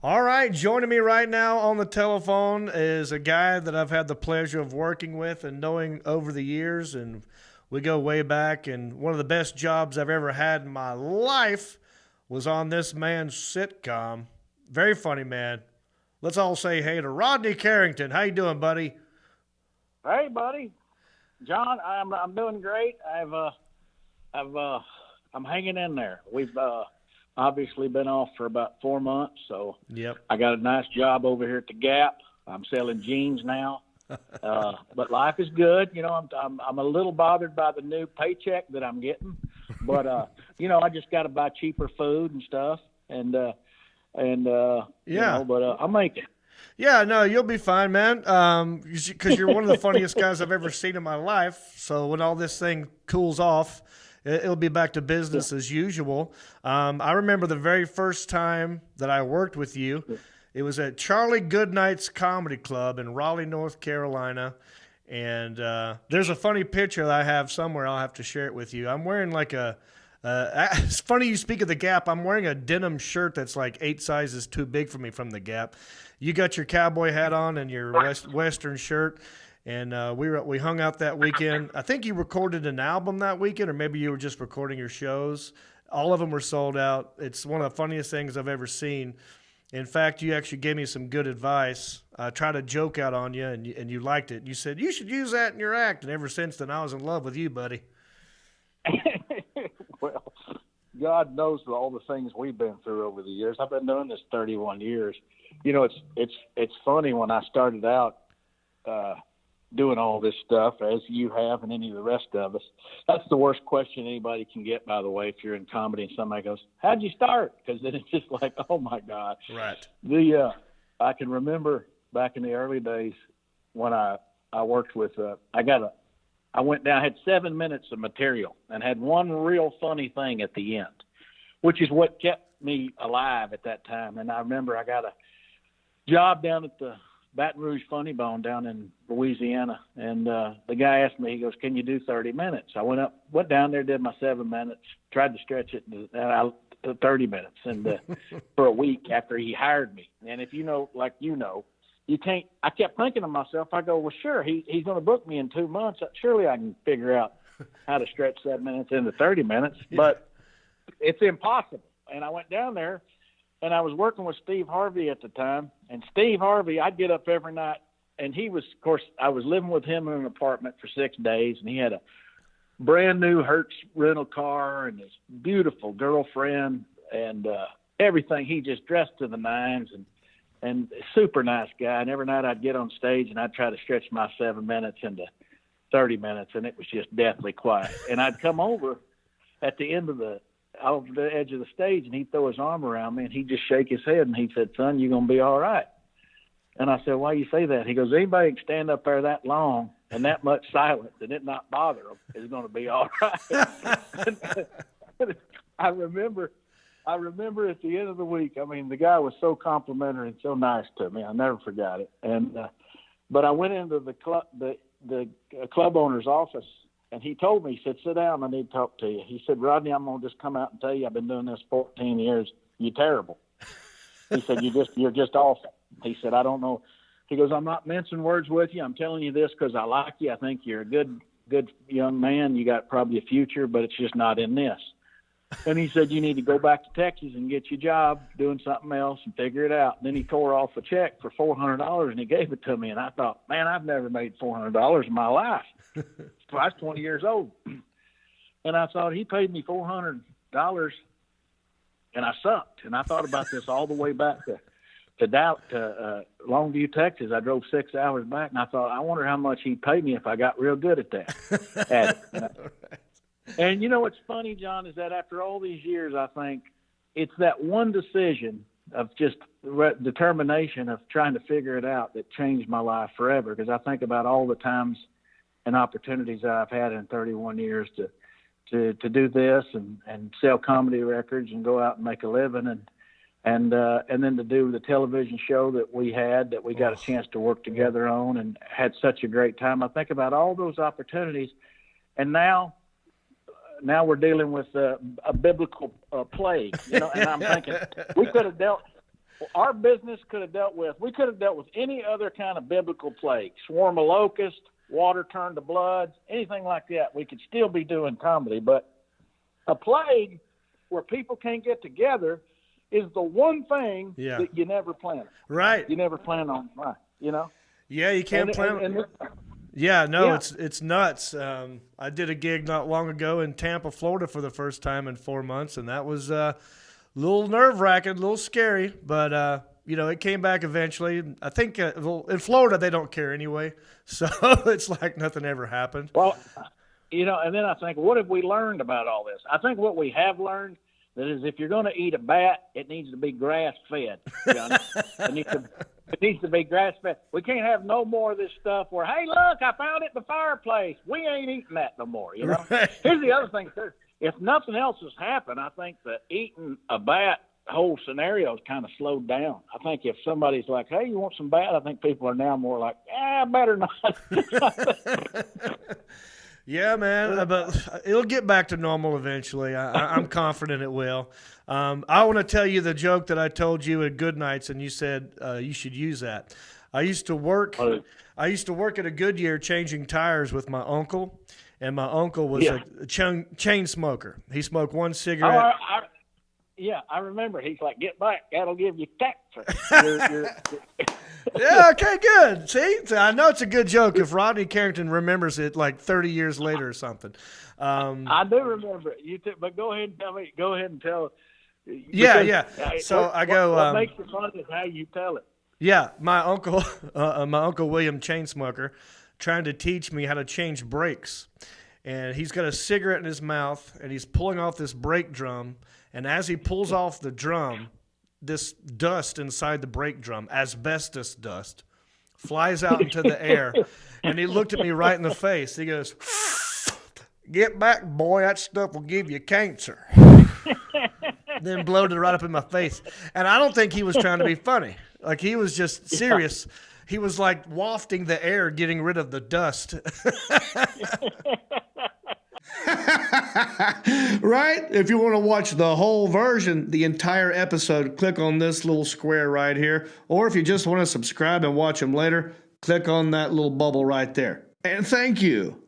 All right, joining me right now on the telephone is a guy that I've had the pleasure of working with and knowing over the years, and we go way back. And one of the best jobs I've ever had in my life was on this man's sitcom. Very funny man. Let's all say hey to Rodney Carrington. How you doing, buddy? Hey, buddy, John. I'm doing great. I'm hanging in there. We've obviously been off for about 4 months, so Yep. I got a nice job over here at the Gap. I'm selling jeans now, but life is good. I'm a little bothered by the new paycheck that I'm getting, but I just got to buy cheaper food and stuff, and Yeah. I'll make it. Yeah, no, you'll be fine, man. Because you're one of the funniest guys I've ever seen in my life. So when all this thing cools off, it'll be back to business as usual. I remember the very first time that I worked with you. It was at Charlie Goodnight's Comedy Club in Raleigh, North Carolina. And there's a funny picture that I have somewhere. I'll have to share it with you. I'm wearing like it's funny you speak of the Gap. I'm wearing a denim shirt that's like 8 sizes too big for me from the Gap. You got your cowboy hat on and your Western shirt, and we hung out that weekend. I think you recorded an album that weekend, or maybe you were just recording your shows. All of them were sold out. It's one of the funniest things I've ever seen. In fact, you actually gave me some good advice. I tried a joke out on you, and you liked it. You said, you should use that in your act, and ever since then, I was in love with you, buddy. Well, God knows all the things we've been through over the years. I've been doing this 31 years. It's funny when I started out doing all this stuff, as you have and any of the rest of us. That's the worst question anybody can get, by the way, if you're in comedy and somebody goes, "How'd you start?" Because then it's just like, oh my God. Right. I can remember back in the early days when I worked with I went down, I had 7 minutes of material and had one real funny thing at the end, which is what kept me alive at that time. And I remember I got a job down at the Baton Rouge Funny Bone down in Louisiana. And the guy asked me, he goes, "Can you do 30 minutes? I went down there, did my 7 minutes, tried to stretch it to 30 minutes and for a week after he hired me. And if you can't, I kept thinking to myself, I go, well, sure, he's going to book me in 2 months. Surely I can figure out how to stretch 7 minutes into 30 minutes, but it's impossible. And I went down there and I was working with Steve Harvey at the time, and Steve Harvey, I'd get up every night, and he was, of course, I was living with him in an apartment for 6 days, and he had a brand new Hertz rental car and his beautiful girlfriend and everything. He just dressed to the nines and super nice guy. And every night I'd get on stage and I'd try to stretch my 7 minutes into 30 minutes, and it was just deathly quiet. And I'd come over at the end of off the edge of the stage, and he'd throw his arm around me and he'd just shake his head and he said, "Son, you're going to be all right." And I said, "Why you say that?" He goes, "Anybody can stand up there that long and that much silence and it not bother them is going to be all right." I remember at the end of the week, I mean, the guy was so complimentary and so nice to me. I never forgot it. And but I went into the club owner's office, and he told me, he said, "Sit down, I need to talk to you." He said, "Rodney, I'm going to just come out and tell you I've been doing this 14 years. You're terrible." He said, you're just awful." He said, "I don't know." He goes, "I'm not mincing words with you. I'm telling you this because I like you. I think you're a good young man. You got probably a future, but it's just not in this." And he said, "You need to go back to Texas and get your job doing something else and figure it out." And then he tore off a check for $400 and he gave it to me. And I thought, man, I've never made $400 in my life. So I was 20 years old. And I thought, he paid me $400 and I sucked. And I thought about this all the way back to Longview, Texas. I drove 6 hours back, and I thought, I wonder how much he'd pay me if I got real good at that. And what's funny, John, is that after all these years, I think it's that one decision of just determination of trying to figure it out that changed my life forever. Because I think about all the times and opportunities that I've had in 31 years to do this and sell comedy records and go out and make a living and then to do the television show that we got a chance to work together on and had such a great time. I think about all those opportunities, and now we're dealing with a biblical plague, and I'm thinking we could have dealt our business we could have dealt with any other kind of biblical plague, swarm of locusts, water turned to blood, anything like that. We could still be doing comedy, but a plague where people can't get together is the one thing that you never plan. Right. You never plan on, right, you know? Yeah, you can't plan. It's nuts. I did a gig not long ago in Tampa, Florida for the first time in 4 months, and that was a little nerve-wracking, a little scary, but it came back eventually. I think in Florida they don't care anyway, so it's like nothing ever happened. Well, and then I think, what have we learned about all this? I think what we have learned that is, if you're going to eat a bat, it needs to be grass-fed, Johnny. It needs to be grass-fed. We can't have no more of this stuff where, hey, look, I found it in the fireplace. We ain't eating that no more, you know? Right. Here's the other thing, too. If nothing else has happened, I think the eating a bat whole scenario is kind of slowed down. I think if somebody's like, hey, you want some bat? I think people are now more like, better not. Yeah, man, but it'll get back to normal eventually. I'm confident it will. I want to tell you the joke that I told you at Good Nights, and you said you should use that. I used to work at a Goodyear changing tires with my uncle, and my uncle was a chain smoker. He smoked one cigarette. I remember. He's like, get back. That'll give you cancer. Yeah, okay, good. See, I know it's a good joke if Rodney Carrington remembers it like 30 years later or something. I do remember it. But go ahead and tell me. Go ahead and tell. Yeah. So I go. What makes it fun is how you tell it. Yeah, my uncle William Chainsmoker, trying to teach me how to change brakes, and he's got a cigarette in his mouth, and he's pulling off this brake drum, and as he pulls off the drum, this dust inside the brake drum, asbestos dust, flies out into the air, and he looked at me right in the face. He goes, "Get back, boy, that stuff will give you cancer." Then blowed it right up in my face. And I don't think he was trying to be funny. Like, he was just serious. Yeah. He was like wafting the air, getting rid of the dust. Right? If you want to watch the whole version, the entire episode, click on this little square right here. Or if you just want to subscribe and watch them later, click on that little bubble right there. And thank you.